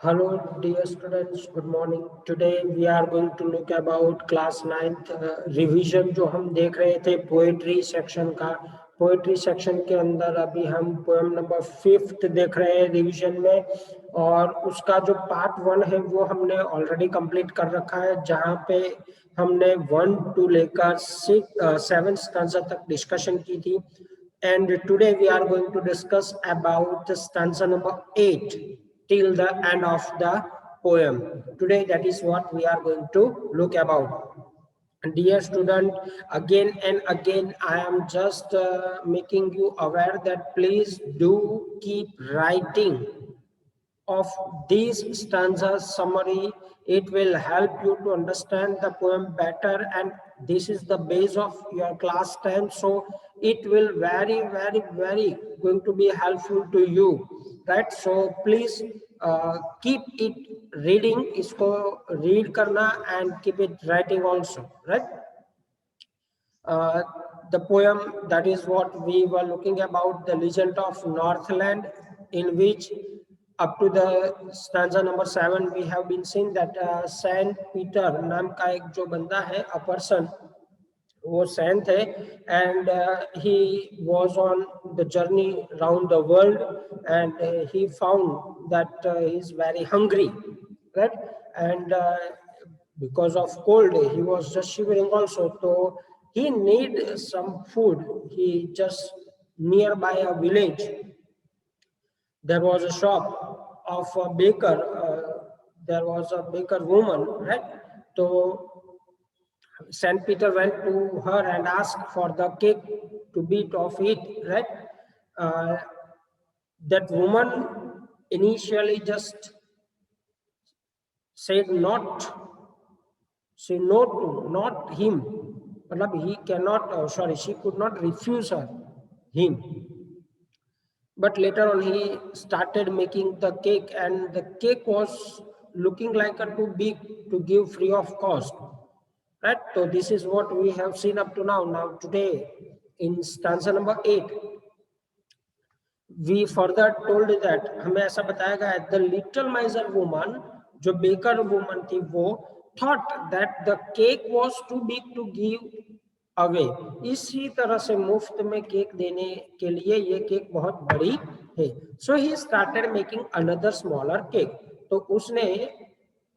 Hello, dear students. Good morning. Today we are going to look about class 9th revision जो हम देख रहे थे पोएट्री सेक्शन का। पोएट्री सेक्शन के अंदर अभी हम पोएम नंबर 5th देख रहे हैं रिवीजन में, और उसका जो पार्ट 1 है वो हमने ऑलरेडी कंप्लीट कर रखा है, जहाँ पे हमने 1 to लेकर 7 स्टैंजा तक डिस्कशन की थी। And today we are going to discuss about the stanza number 8 till the end of the poem. Today that is what we are going to look about. Dear student, again and again I am just making you aware that please do keep writing of these stanzas summary. It will help you to understand the poem better, and this is the base of your class 10, so it will very going to be helpful to you, right? So please keep it reading, isko read karna, and keep it writing also, right? uh, the poem, that is what we were looking about, the legend of Northland, in which up to the stanza number 7 we have been seeing that Saint Peter नाम का एक जो बंदा है, a person, वो सैंत है, and he was on the journey around the world, and he found that he is very hungry, right? And because of cold he was just shivering also, so he need some food. He just nearby a village, there was a shop of a baker. There was a baker woman, right? So Saint Peter went to her and asked for the cake to bit of it, right? Uh, that woman initially just said not, say no to, not him. Matlab he cannot, she could not refuse him. But later on he started making the cake, and the cake was looking like a too big to give free of cost, right? So this is what we have seen up to now. Now today in stanza number 8 we further told that हमें ऐसा बताया गया है, the little miser woman, जो baker woman थी, वो thought that the cake was too big to give away, इसी तरह से मुफ्त में केक देने के लिए ये केक बहुत बड़ी है। So he started making another smaller cake, तो उसने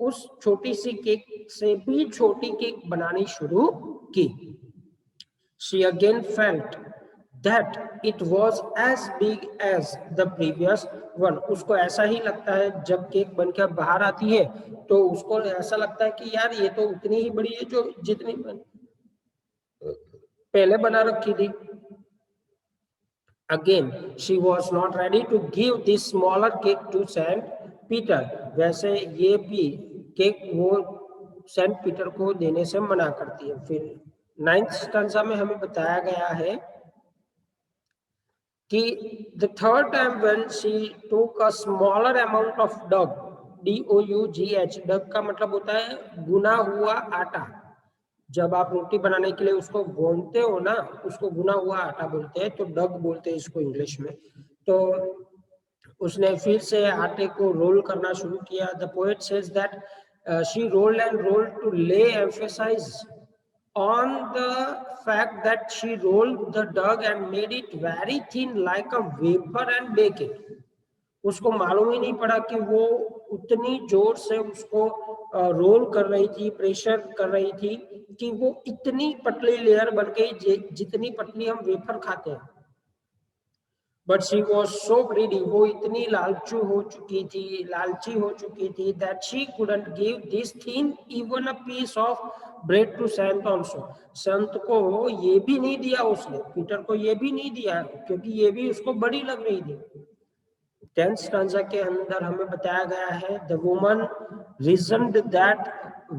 उस छोटी सी केक से भी छोटी केक बनानी शुरू की। She again felt that it was as big as the previous one. उसको ऐसा ही लगता है जब केक बनकर बाहर आती है, तो उसको ऐसा लगता है कि यार ये तो उतनी ही बड़ी है जो जितनी पहले बना रखी थी। Again, she was not ready to give this smaller cake to Saint Peter. वैसे ये भी केक वो सेंट पीटर को देने से मना करती है। फिर 9th स्टैंजा में हमें बताया गया है कि the third time when she took a smaller amount of dough, DOUGH, डग का मतलब होता है गुना हुआ आटा। जब आप रोटी बनाने के लिए उसको गूंथते हो ना, उसको गुना हुआ आटा बोलते हैं, तो डग बोलते हैं इसको इंग्लिश में। तो उसने फिर से आटे को रोल करना शुरू किया। The poet says that she rolled and rolled to lay emphasize on the fact that she rolled the dough and made it very thin like a wafer and bake it. उसको मालूम ही नहीं पड़ा कि वो उतनी जोर से उसको रोल कर रही थी, प्रेशर कर रही थी, कि वो इतनी पतली लेयर बन गई जितनी पतली हम वेफर खाते हैं। But she was so greedy, वो इतनी लालची हो चुकी थी that she couldn't give this thin even a piece of bread to saint also. संत को ये भी नहीं दिया उसने, पीटर को ये भी नहीं दिया, क्योंकि ये भी उसको बड़ी लग रही थी। 10th stanza के अंदर हमें बताया गया है, the woman reasoned that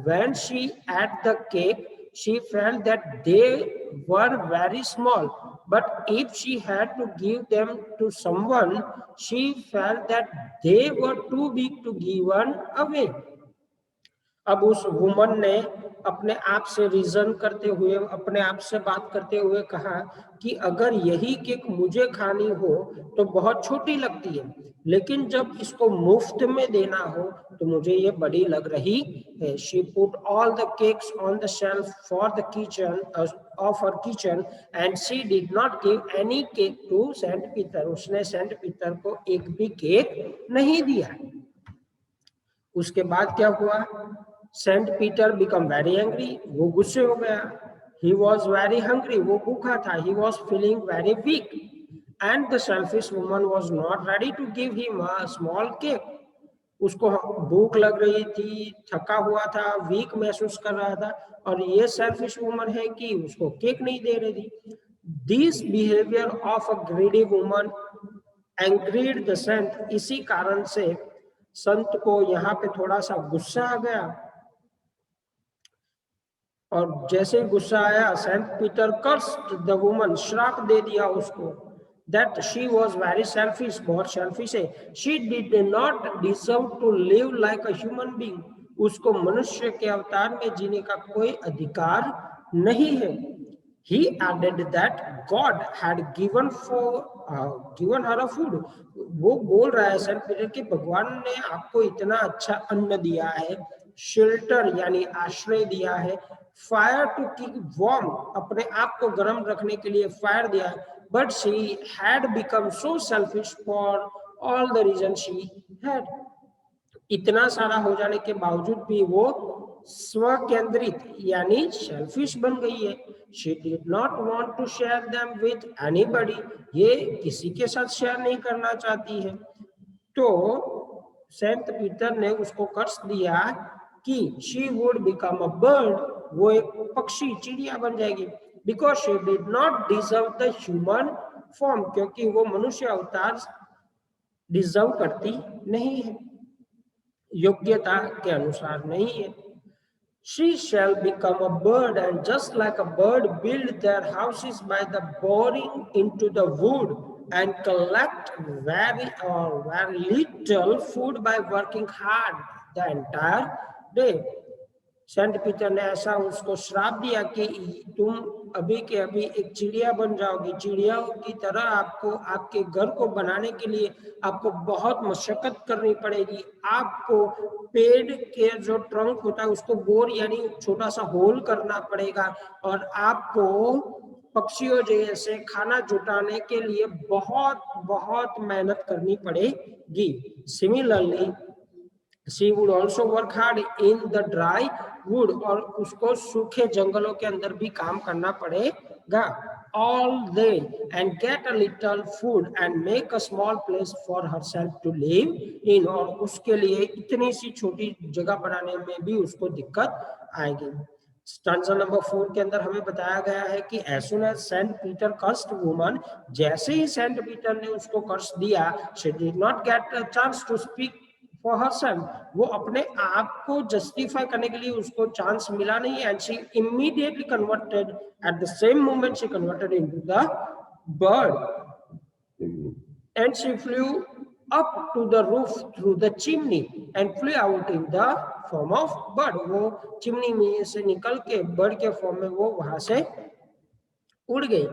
when she ate the cake she felt that they were very small, but if she had to give them to someone she felt that they were too big to give one away. अब उस woman ने अपने आप से reason करते हुए, अपने आप से बात करते हुए कहा कि अगर यही केक मुझे खानी हो तो बहुत छोटी लगती है, लेकिन जब इसको मुफ्त में देना हो तो मुझे ये बड़ी लग रही है। She put all the cakes on the shelf for the kitchen of her kitchen and she did not give any cake to Saint Peter. उसने सेंट पीटर को एक भी केक नहीं दिया। उसके बाद क्या हुआ? Saint Peter become very angry, वो गुस्से हो गया। ही वॉज वेरी हंग्री, वो भूखा था। He was feeling very weak and the selfish woman was not ready to give him a small cake. उसको भूख लग रही थी, थका हुआ था, वीक महसूस कर रहा था, और ये सेल्फिश वुमन है कि उसको केक नहीं दे रही थी। This behaviour of a greedy woman angered the saint. इसी कारण से संत को यहाँ पे थोड़ा सा गुस्सा आ गया, और जैसे गुस्सा आया Saint Peter cursed the woman, श्राप दे दिया उसको, that she was very selfish, बहुत सेल्फिश है। She did not deserve to live like a human being, उसको मनुष्य के अवतार में जीने का कोई अधिकार नहीं है। He added that God had given her a food. वो बोल रहा है सेंट पीटर कि भगवान ने आपको इतना अच्छा अन्न दिया है, शेल्टर यानी आश्रय दिया है, फायर टू कीप वार्म, अपने आप को गर्म रखने के लिए फायर दिया है, but she had become so selfish for all the reason she had. इतना सारा हो जाने के बावजूद भी वो स्व केंद्रित यानी सेल्फिश बन गई है। She did not want to share them with anybody, ये किसी के साथ शेयर नहीं करना चाहती है। तो सेंट पीटर ने उसको कर्स दिया कि she would become a bird, वो एक पक्षी, चिड़िया बन जाएगी, because she did not deserve the human form, क्योंकि वो मनुष्य अवतार डिजर्व करती नहीं है, योग्यता के अनुसार नहीं है। She shall become a bird, and just like a bird build their houses by the boring into the wood and collect very little food by working hard the entire day. Saint Peter ने ऐसा उसको श्राप दिया कि तुम अभी के अभी एक चिड़िया बन जाओगी, चिड़ियाओं की तरह आपको आपके घर को बनाने के लिए आपको बहुत मशक्कत करनी पड़ेगी। आपको पेड़ के जो ट्रंक होता है उसको बोर यानी छोटा सा होल करना पड़ेगा, और आपको पक्षियों जैसे खाना जुटाने के लिए बहुत बहुत मेहनत करनी पड़ेगी। Similarly she would also work hard in the dry wood, और उसको सूखे जंगलों के अंदर भी काम करना पड़ेगा all day and get a little food and make a small place for herself to live in, और उसके लिए इतनी सी छोटी जगह बनाने में भी उसको दिक्कत आएगी। स्टैंजा नंबर 4 के अंदर हमें बताया गया है कि as soon as Saint Peter cursed woman, जैसे ही सेंट पीटर ने उसको कर्स दिया, she did not get a chance to speak for herself, वो अपने आप को जस्टिफाई करने के लिए उसको चांस मिला नहीं, and she immediately converted, at the same moment she converted into the bird and she flew up to the roof through the chimney and flew out in the form of bird, वो chimney में से निकल के bird के form में वो वहां से उड़ गई।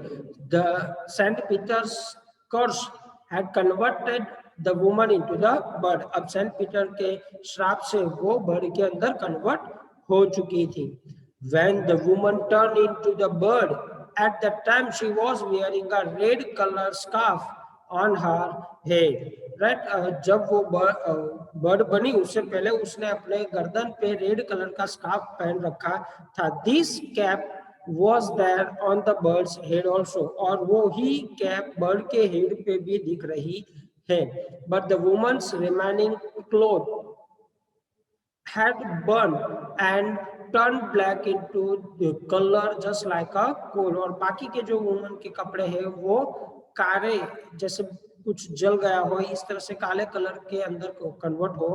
The Saint Peter's curse had converted the woman into the bird, अब सेंट पीटर के श्राप से वो बर्ड के अंदर कन्वर्ट हो चुकी थी। When the woman turned into the bird, at that time she was wearing a red color scarf on her head, right? जब वो बर्ड बनी उससे पहले उसने अपने गर्दन पे रेड कलर का स्कार्फ पहन रखा था। This cap was there on the bird's head also, और वो ही कैप बर्ड के हेड पे भी दिख रही है। But the woman's remaining cloth had burned and turned black into the color just like a coal, और बाकी के जो वुमन के कपड़े हैं वो काले जैसे कुछ जल गया हो, इस तरह से काले कलर के अंदर को कन्वर्ट हो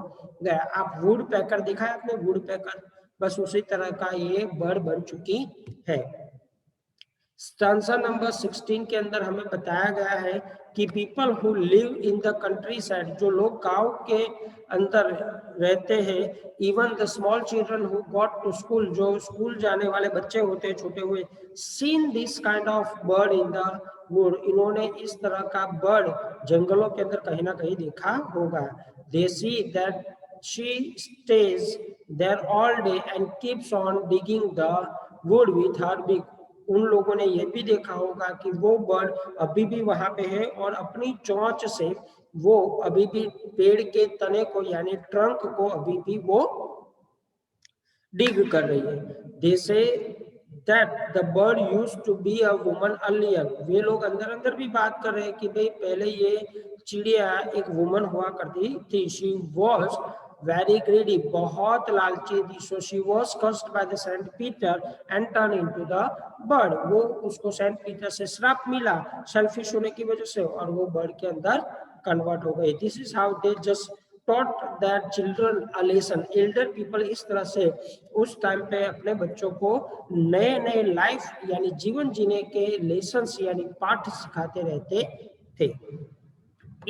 गया। आप वुड पैकर देखा है आपने? वुड पैकर, बस उसी तरह का ये बर्ड बन चुकी है। स्टांजा नंबर 16 के अंदर हमें बताया गया है कि people who live in the countryside, जो लोग गांव के अंदर रहते हैं, even the small children who got to school, जो स्कूल जाने वाले बच्चे होते हैं छोटे हुए, seen this kind of bird in the wood, इन्होंने इस तरह का बर्ड जंगलों के अंदर कहीं ना कहीं देखा होगा। They see that she stays there all day and keeps on digging the wood with her beak, उन लोगों ने यह भी देखा होगा कि वो बर्ड अभी भी वहां पे है और अपनी चोंच से वो अभी भी पेड़ के तने को यानी ट्रंक को अभी भी वो डिग कर रही है। They say that the bird used to be a woman earlier, वे लोग अंदर अंदर भी बात कर रहे हैं कि भाई पहले ये चिड़िया एक वुमन हुआ करती थी। शी वॉज वेरी ग्रीडी, बहुत लालची थी। So she was cursed by the Saint Peter and turn into the bird, वो उसको सेंट पीटर से श्राप मिला सेल्फिश होने की वजह से और वो बर्ड के अंदर कन्वर्ट हो गई। This is how they just taught that children a lesson, elder people इस तरह से उस टाइम पे अपने बच्चों को नए नए लाइफ यानी जीवन जीने के लेसन्स यानी पाठ सिखाते रहते थे।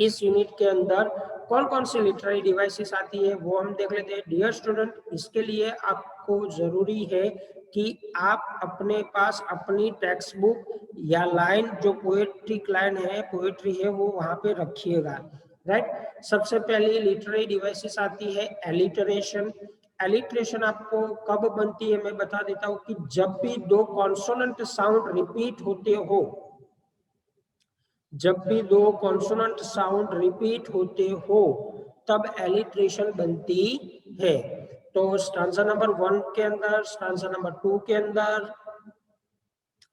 इस यूनिट के अंदर कौन कौन सी लिटरेरी डिवाइसेस आती है वो हम देख लेते हैं। डियर स्टूडेंट, इसके लिए आपको जरूरी है कि आप अपने पास अपनी टेक्स्ट बुक या लाइन जो पोएट्रिक लाइन है, पोएट्री है, वो वहां पे रखिएगा, राइट। सबसे पहले लिटरेरी डिवाइसेस आती है एलिटरेशन। एलिटरेशन आपको कब बनती है मैं बता देता हूँ कि जब भी दो कॉन्सोनेंट साउंड रिपीट होते हो, जब भी दो कॉन्सोनेंट साउंड रिपीट होते हो तब एलिट्रेशन बनती है। तो स्टांजा नंबर 1 के अंदर, स्टांजा नंबर 2 के अंदर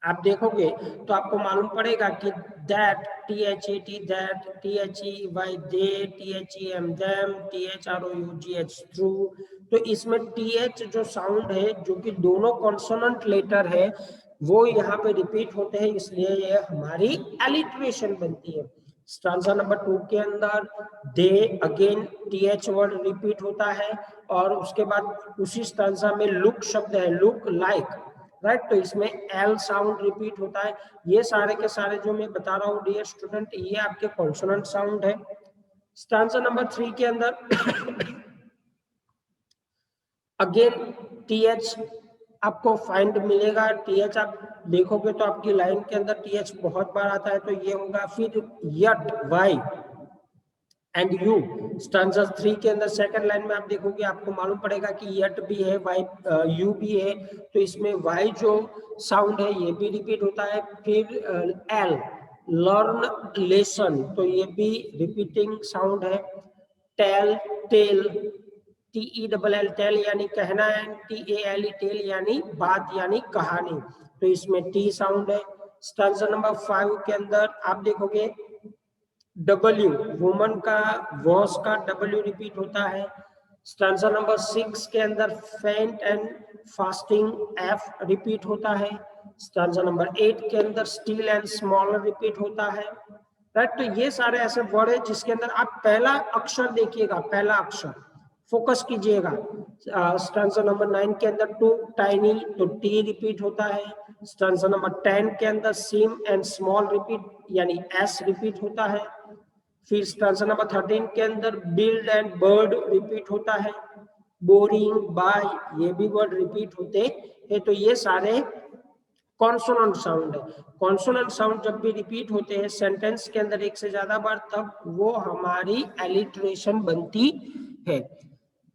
आप देखोगे तो आपको मालूम पड़ेगा कि that, THET that, THEY they, THEM them, THROUGH through. तो इसमें TH जो साउंड है जो कि दोनों कॉन्सोनेंट लेटर है वो यहाँ पे रिपीट होते हैं, इसलिए ये हमारी एलिट्रेशन बनती है। स्टांजा नंबर 2 के अंदर दे, अगेन TH वर्ड रिपीट होता है और उसके बाद उसी स्टांजा में लुक शब्द है, लुक लाइक, राइट। तो इसमें एल साउंड रिपीट होता है। ये सारे के सारे जो मैं बता रहा हूँ डियर स्टूडेंट, ये आपके कॉन्सोनेंट साउंड है। स्टांजा नंबर 3 के अंदर अगेन TH आपको फाइंड मिलेगा। TH आप देखोगे तो आपकी लाइन के अंदर TH बहुत बार आता है, तो ये होगा। फिर yet, why and you. Stanza 3 के अंदर सेकंड लाइन में आप देखोगे, आपको मालूम पड़ेगा कि यट भी है, वाई यू भी है, तो इसमें वाई जो साउंड है ये भी रिपीट होता है। फिर एल, लर्न, लेसन, तो ये भी रिपीटिंग साउंड है। टेल, टेल, TELL टेल यानी कहना है, TALE टेल यानी बात यानी कहानी, तो इसमें T साउंड है। स्टांजा नंबर 5 के अंदर आप देखोगे W, वुमन का वॉस का W रिपीट होता है। स्टांजा नंबर 6 के अंदर फेंट एंड फास्टिंग F रिपीट होता है। स्टांजा नंबर 8 के अंदर स्टील एंड स्मॉलर रिपीट होता है, राइट। तो ये सारे ऐसे वर्ड है जिसके अंदर आप पहला अक्षर देखिएगा, पहला अक्षर फोकस कीजिएगा। स्टांजा नंबर 9 के अंदर टू, टाइनी, तो T रिपीट होता है। स्टांजा नंबर 10 के अंदर सिम एंड स्मॉल रिपीट यानी S रिपीट होता है। फिर स्टांजा नंबर 13 के अंदर बिल्ड एंड बर्ड रिपीट होता है। बोरिंग, बाय, ये भी वर्ड रिपीट होते हैं। तो ये सारे कॉन्सोनेंट साउंड है। कॉन्सोनेंट साउंड जब भी रिपीट होते हैं सेंटेंस के अंदर एक से ज्यादा बार, तब वो हमारी एलिट्रेशन बनती है।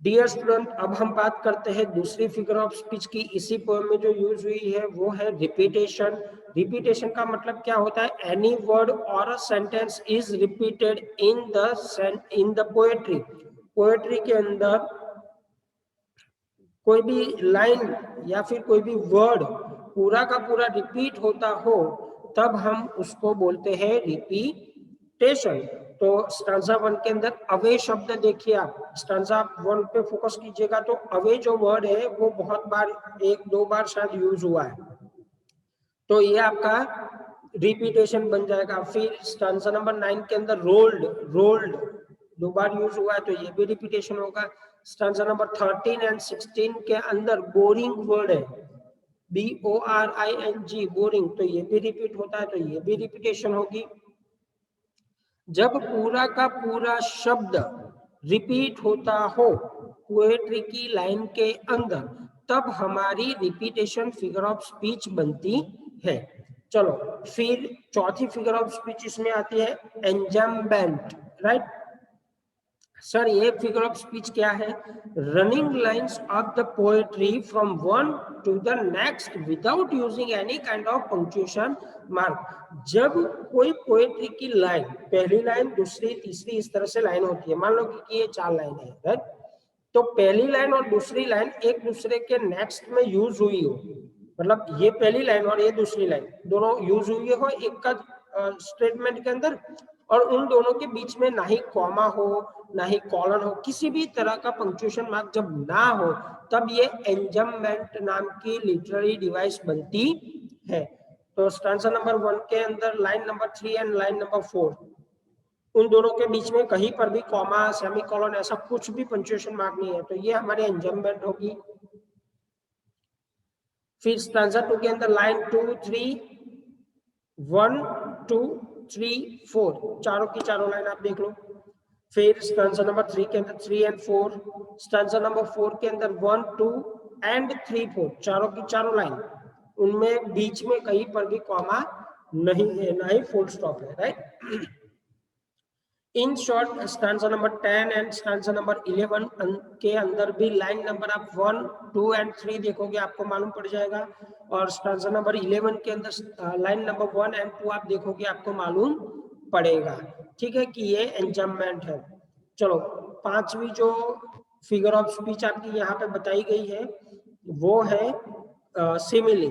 डियर स्टूडेंट, अब हम बात करते हैं दूसरी फिगर ऑफ स्पीच की। इसी पोएम में जो यूज हुई है वो है रिपीटेशन। रिपीटेशन का मतलब क्या होता है? एनी वर्ड और a sentence is repeated in the poetry. Poetry के अंदर कोई भी लाइन या फिर कोई भी वर्ड पूरा का पूरा रिपीट होता हो तब हम उसको बोलते हैं रिपीटेशन। तो स्टांजा 1 के अंदर अवे शब्द देखिए आप, स्टांजा 1 पे फोकस कीजिएगा तो अवे जो वर्ड है वो बहुत बार, एक दो बार शायद यूज हुआ है, तो ये आपका रिपीटेशन बन जाएगा। फिर स्टांजा नंबर 9 के अंदर रोल्ड, रोल्ड दो बार यूज हुआ है तो ये भी रिपीटेशन होगा। स्टांजा नंबर 13 एंड 16 के अंदर बोरिंग वर्ड है, BORING, बोरिंग, तो ये भी रिपीट होता है, तो ये भी रिपीटेशन होगी। जब पूरा का पूरा शब्द रिपीट होता हो पोएट्री की लाइन के अंदर, तब हमारी रिपीटेशन फिगर ऑफ स्पीच बनती है। चलो फिर चौथी फिगर ऑफ स्पीच इसमें आती है एंजम्बमेंट, राइट। सर ये फिगर ऑफ स्पीच क्या है? Running lines of the poetry from one two the next without using any kind of punctuation mark. जब कोई पोएट्री की लाइन, पहली लाइन, दूसरी, तीसरी, इस तरह से लाइन होती है, मान लो कि ये 4 लाइन है, राइट। तो पहली लाइन और दूसरी लाइन एक दूसरे के नेक्स्ट में यूज हुई हो, मतलब ये पहली लाइन और ये दूसरी लाइन दोनों यूज हुई हो एक का स्टेटमेंट के अंदर, और उन दोनों के बीच में ना ही कॉमा हो ना ही कॉलन हो, किसी भी तरह का पंक्चुएशन मार्क जब ना हो, तब ये एंजम्बमेंट नाम की लिटरेरी डिवाइस बनती है। तो स्टैंजा नंबर 1 के अंदर line number 3 and line number 4, उन दोनों के बीच में कहीं पर भी कॉमा, सेमीकोलन, ऐसा कुछ भी पंक्चुएशन मार्क नहीं है, तो ये हमारी एंजम्बमेंट होगी। फिर स्टैंजा 2 के अंदर लाइन 2, 3, 1, 2, 3, 4, चारों की चारों लाइन आप देख लो। फिर स्टैंजा नंबर 3 के अंदर 3 एंड 4, स्टैंजा नंबर 4 के अंदर 1, 2 एंड 3, 4, चारों की चारों लाइन, उनमें बीच में कहीं पर भी कॉमा नहीं है, ना ही फुल स्टॉप है, right. In short stanza number 10 and stanza number 11 के अंदर भी लाइन नंबर आप 1, 2 एंड 3 देखोगे आपको मालूम पड़ जाएगा, और स्टैंजा नंबर 11 के अंदर लाइन नंबर 1 एंड 2 आप देखोगे आपको मालूम पड़ेगा, ठीक है, कि ये एंजम्बमेंट है। चलो पांचवी जो फिगर ऑफ स्पीच आपकी यहाँ पे बताई गई है वो है सिमिली।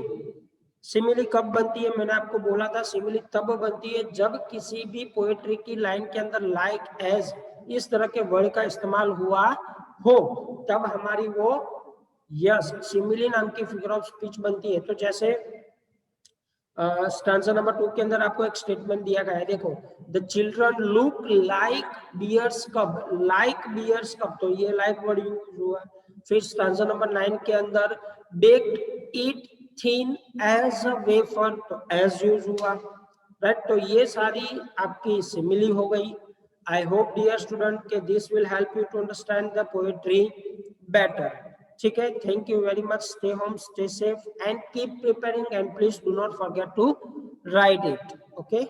सिमिली कब बनती है? मैंने आपको बोला था सिमिली तब बनती है जब किसी भी पोएट्री की लाइन के अंदर लाइक, एज, इस तरह के वर्ड का इस्तेमाल हुआ हो, तब हमारी वो यस सिमिली नाम की फिगर ऑफ स्पीच बनती है। तो जैसे स्टैंजा नंबर 2 के अंदर आपको एक स्टेटमेंट दिया गया है, देखो, the children look like bears cub, like bears cub, तो ये लाइक वर्ड यूज हुआ। फिर स्टैंजा नंबर 9 के अंदर baked it thin as a wafer, तो एज यूज हुआ, राइट। तो ये सारी आपकी सिमिली हो गई। आई होप डियर स्टूडेंट के this will help you to understand the poetry better, ठीक है। Thank you very much, stay home, stay safe and keep preparing, and please do not forget to write it, okay.